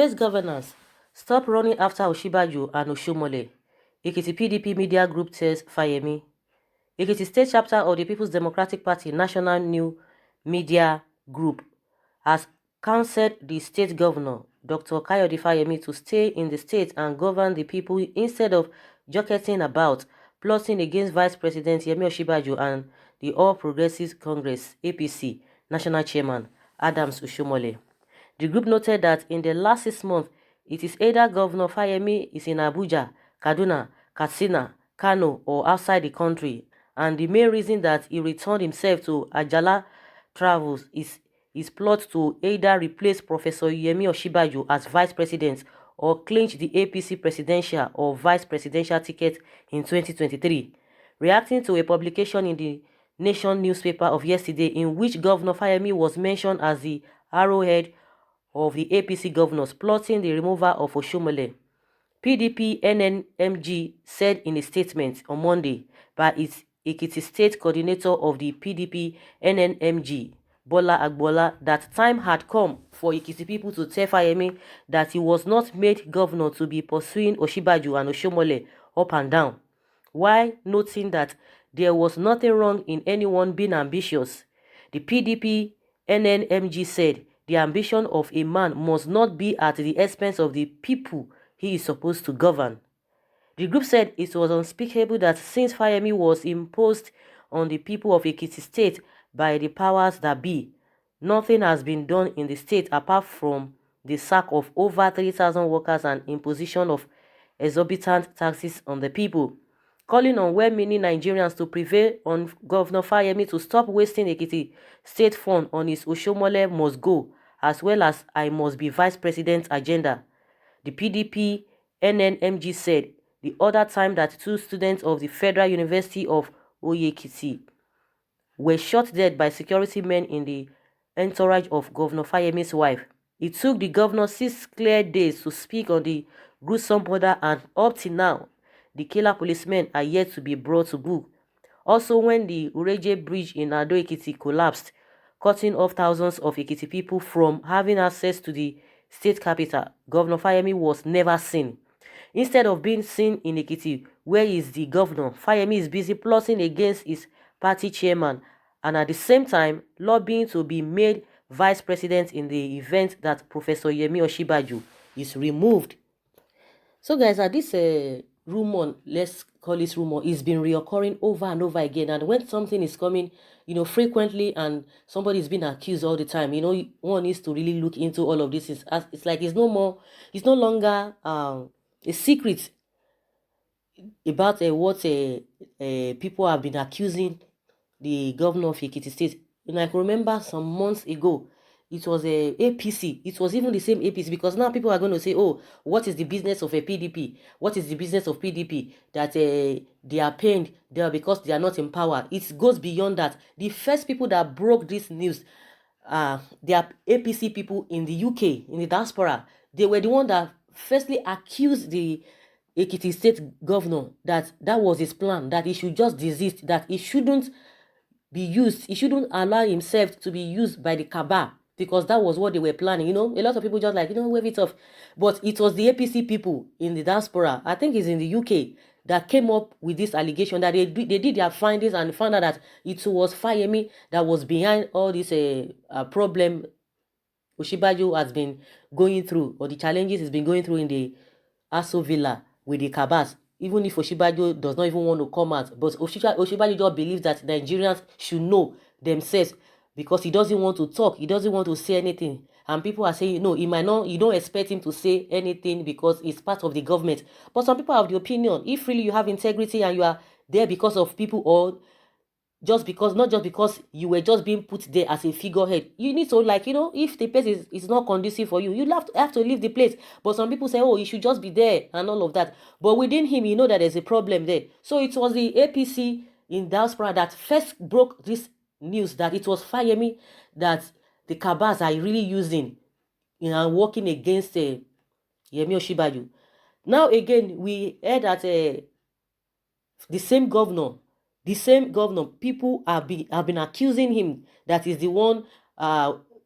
Face governance. Stop running after Osinbajo and Oshiomole. Ekiti PDP Media Group tells Fayemi. Ekiti State Chapter of the People's Democratic Party National New Media Group has counseled the state governor, Dr. Kayode Fayemi, to stay in the state and govern the people instead of jockeying about, plotting against Vice President Yemi Osinbajo and the All Progressives Congress (APC) National Chairman Adams Oshiomole. The group noted that in the last 6 months, it is either Governor Fayemi is in Abuja, Kaduna, Katsina, Kano, or outside the country, and the main reason that he returned himself to Ajala travels is his plot to either replace Professor Yemi Osinbajo as vice president or clinch the APC presidential or vice presidential ticket in 2023. Reacting to a publication in the Nation newspaper of yesterday in which Governor Fayemi was mentioned as the arrowhead of the APC governors plotting the removal of Oshiomole, PDP NNMG said in a statement on Monday by its Ekiti State Coordinator of the PDP NNMG, Bola Agbola, that time had come for Ekiti people to tell Fayemi that he was not made governor to be pursuing Osinbajo and Oshiomole up and down, while noting that there was nothing wrong in anyone being ambitious. The PDP NNMG said the ambition of a man must not be at the expense of the people he is supposed to govern. The group said it was unspeakable that since Fayemi was imposed on the people of Ekiti State by the powers that be, nothing has been done in the state apart from the sack of over 3,000 workers and imposition of exorbitant taxes on the people, calling on well-meaning Nigerians to prevail on Governor Fayemi to stop wasting Ekiti State fund on his Oshiomole must go, as well as I must be vice president agenda. The PDP NNMG said the other time that 2 students of the Federal University of Oyekiti were shot dead by security men in the entourage of Governor Fayemi's wife. It took the governor 6 clear days to speak on the gruesome murder, and up till now, the killer policemen are yet to be brought to book. Also, when the Ureje Bridge in Ado Ekiti collapsed, cutting off thousands of Ekiti people from having access to the state capital, Governor Fayemi was never seen. Instead of being seen in Ekiti, where is the governor, Fayemi is busy plotting against his party chairman and at the same time lobbying to be made vice president in the event that Professor Yemi Osinbajo is removed. So guys, this rumor, let's call this rumor, is been reoccurring over and over again. And when something is coming, frequently, and somebody is being accused all the time, one needs to really look into all of this. It's like it's no longer a secret about what people have been accusing the governor of Ekiti State. I can remember some months ago, it was a APC. It was even the same APC, because now people are going to say, oh, what is the business of a PDP? What is the business of PDP? That they are pained there because they are not in power. It goes beyond that. The first people that broke this news, they are APC people in the UK, in the diaspora. They were the one that firstly accused the Ekiti State governor that was his plan, that he should just desist, that he shouldn't be used. He shouldn't allow himself to be used by the cabal, because that was what they were planning. A lot of people just like, wave it off. But it was the APC people in the diaspora, I think it's in the UK, that came up with this allegation, that they did their findings and found out that it was Fayemi that was behind all this problem Osinbajo has been going through, or the challenges he's been going through in the Aso Villa with the cabals. Even if Osinbajo does not even want to come out, but Osinbajo just believes that Nigerians should know themselves, because he doesn't want to talk, he doesn't want to say anything. And people are saying, no, he might not, you don't expect him to say anything because he's part of the government. But some people have the opinion, if really you have integrity and you are there because of people, or not just because you were just being put there as a figurehead, you need to, if the place is not conducive for you, you have to leave the place. But some people say, oh, you should just be there and all of that. But within him, that there's a problem there. So it was the APC in diaspora that first broke this news, that it was Fayemi that the cabals are really using, working against Yemi Osinbajo. Now again, we heard that the same governor, people have been accusing him that is the one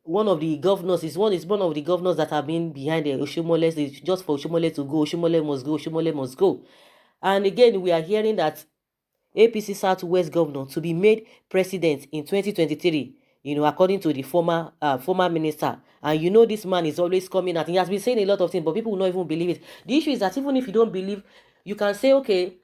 one of the governors is one of the governors that have been behind the Oshiomole. It's just for Oshiomole to go. Oshiomole must go. Oshiomole must go. And again, we are hearing that APC Southwest governor to be made president in 2023, according to the former minister. And this man is always coming out. He has been saying a lot of things, but people will not even believe it. The issue is that even if you don't believe, you can say, okay,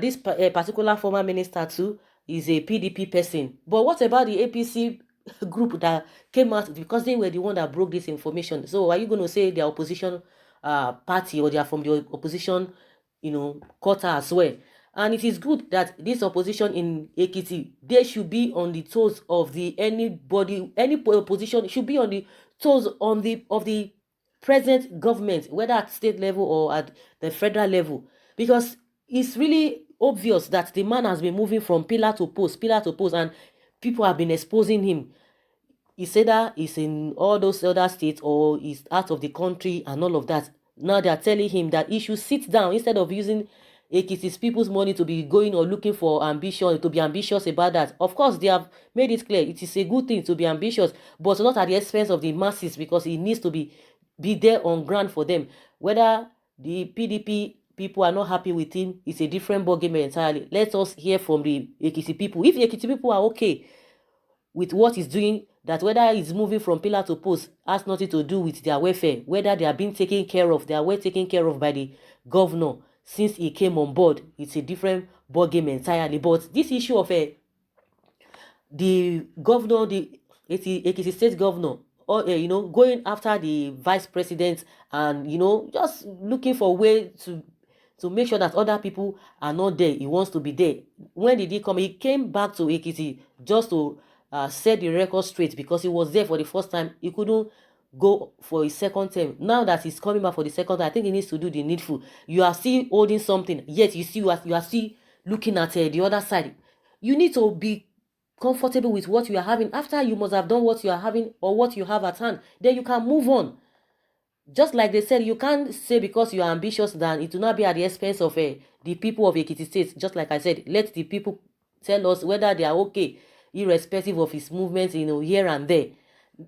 this particular former minister too is a PDP person. But what about the APC group that came out, because they were the one that broke this information? So are you going to say they are opposition party, or they are from the opposition, quarter as well? And it is good that this opposition in Ekiti, they should be on the toes of any opposition should be on the toes of the present government, whether at state level or at the federal level, because it's really obvious that the man has been moving from pillar to post, and people have been exposing him. It's either he's in all those other states or he's out of the country and all of that. Now they are telling him that he should sit down instead of using Ekiti's people's money to be going or looking for ambition, to be ambitious about that. Of course, they have made it clear it is a good thing to be ambitious, but not at the expense of the masses, because it needs to be there on ground for them. Whether the PDP people are not happy with him, it's a different ballgame entirely. Let us hear from the Ekiti people. If the Ekiti people are okay with what he's doing, that whether he's moving from pillar to post has nothing to do with their welfare, whether they are being taken care of, they are well taken care of by the governor since he came on board, it's a different ballgame entirely. But this issue of the governor, the Ekiti state governor, or going after the vice president, and just looking for a way to make sure that other people are not there. He wants to be there. When did he come? He came back to Ekiti just to set the record straight, because he was there for the first time. He couldn't go for his second term. Now that he's coming back for the second time, I think he needs to do the needful. You are still holding something, yet you are still looking at the other side. You need to be comfortable with what you are having. After you must have done what you are having or what you have at hand, then you can move on. Just like they said, you can't say because you are ambitious that it will not be at the expense of the people of Ekiti State. Just like I said, let the people tell us whether they are okay, irrespective of his movements, here and there.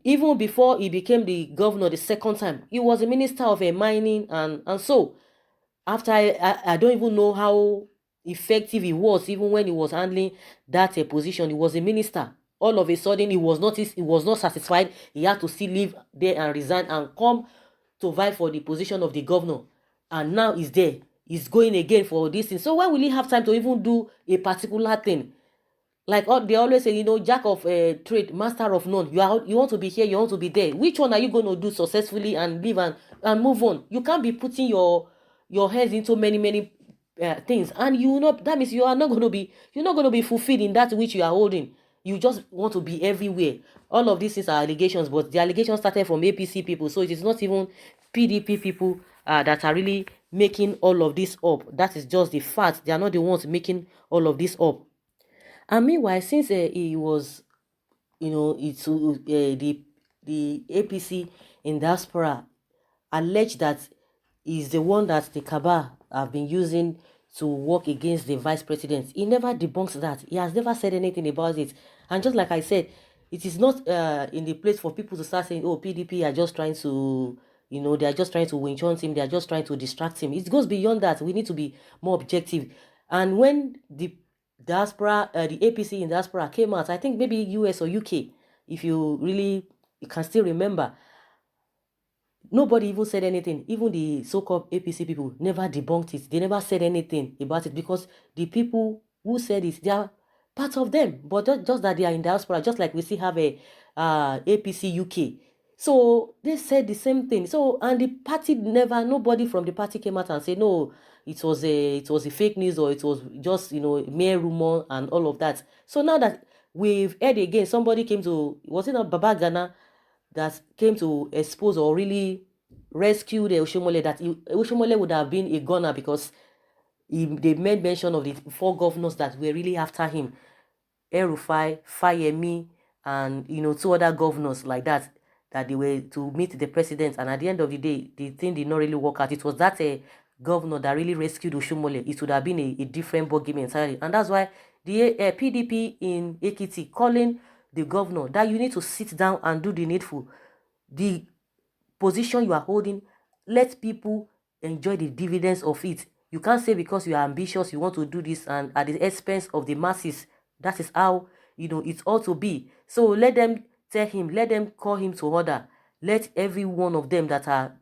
Even before he became the governor the second time, he was a minister of mining, and so after I don't even know how effective he was. Even when he was handling that position, he was a minister. All of a sudden, he was not satisfied. He had to still leave there and resign and come to vie for the position of the governor. And now he's there. He's going again for this thing. So why will he have time to even do a particular thing? Like they always say, jack of trade, master of none. You want to be here, you want to be there. Which one are you going to do successfully and live and move on? You can't be putting your heads into many things, and that means you're not going to be fulfilled in that which you are holding. You just want to be everywhere. All of these things are allegations, but the allegations started from APC people, so it is not even PDP people that are really making all of this up. That is just the fact. They are not the ones making all of this up. And meanwhile, since he was, it's the APC in diaspora alleged that is the one that the cabal have been using to work against the vice president. He never debunks that. He has never said anything about it. And just like I said, it is not in the place for people to start saying, oh, PDP are just trying to, they are just trying to winch on him. They are just trying to distract him. It goes beyond that. We need to be more objective. And when the diaspora, the APC in diaspora came out, I think maybe US or UK, if you can still remember, nobody even said anything. Even the so-called APC people never debunked it. They never said anything about it, because the people who said it, they are part of them. But just that they are in diaspora, just like we still have a APC UK. So they said the same thing. So, and the party nobody from the party came out and said, no, it was a fake news, or it was just, mere rumor and all of that. So now that we've heard again, somebody came to, was it not Baba Ghana, that came to expose or really rescue the Oshiomole, that Oshiomole would have been a gunner, because they made mention of the 4 governors that were really after him. El-Rufai, Fayemi, and 2 other governors like that they were to meet the president. And at the end of the day, the thing did not really work out. It was that governor that really rescued Oshiomole. It would have been a different ballgame entirely. And that's why the PDP in Ekiti calling the governor, that you need to sit down and do the needful. The position you are holding, let people enjoy the dividends of it. You can't say because you are ambitious, you want to do this and at the expense of the masses. That is how, it ought to be. So let them tell him, let them call him to order. Let every one of them that are,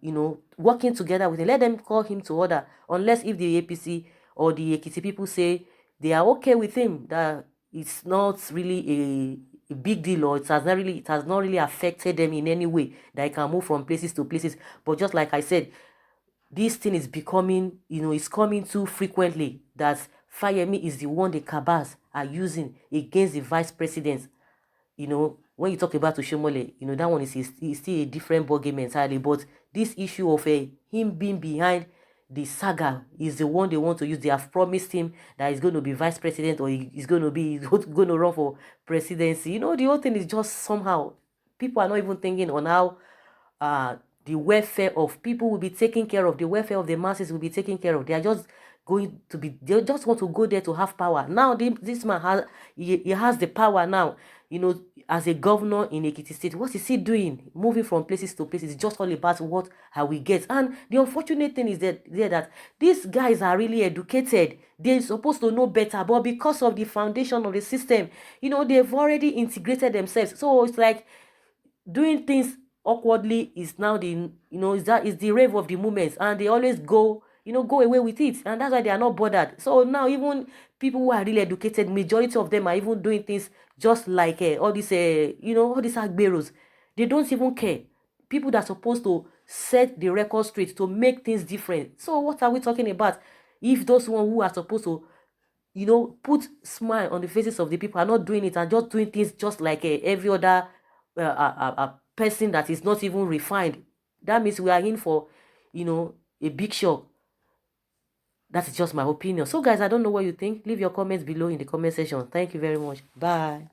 working together with him, let them call him to order. Unless if the APC or the Ekiti people say they are okay with him, that it's not really a big deal, or it has not really affected them in any way, that I can move from places to places. But just like I said, this thing is becoming, it's coming too frequently, that Fayemi is the one the cabals are using against the vice president. When you talk about Oshiomole, that one is still a different ballgame entirely. But this issue of him being behind the saga is the one they want to use. They have promised him that he's going to be vice president, or he's going to run for presidency. The whole thing is just somehow, people are not even thinking on how uh the welfare of people will be taken care of, the welfare of the masses will be taken care of. They are just they just want to go there to have power. Now this man he has the power now, as a governor in Ekiti State. What is he doing? Moving from places to places. It's just all about what how we get. And the unfortunate thing is that these guys are really educated. They're supposed to know better, but because of the foundation of the system, they've already integrated themselves. So it's like doing things awkwardly is now is the rave of the moment, and they always go away with it, and that's why they are not bothered. So now even people who are really educated, majority of them are even doing things just like all these agberos. They don't even care. People that are supposed to set the record straight, to make things different. So what are we talking about if those one who are supposed to put smile on the faces of the people are not doing it, and just doing things just like every other person that is not even refined? That means we are in for, a big shock. That is just my opinion. So guys, I don't know what you think. Leave your comments below in the comment section. Thank you very much. Bye.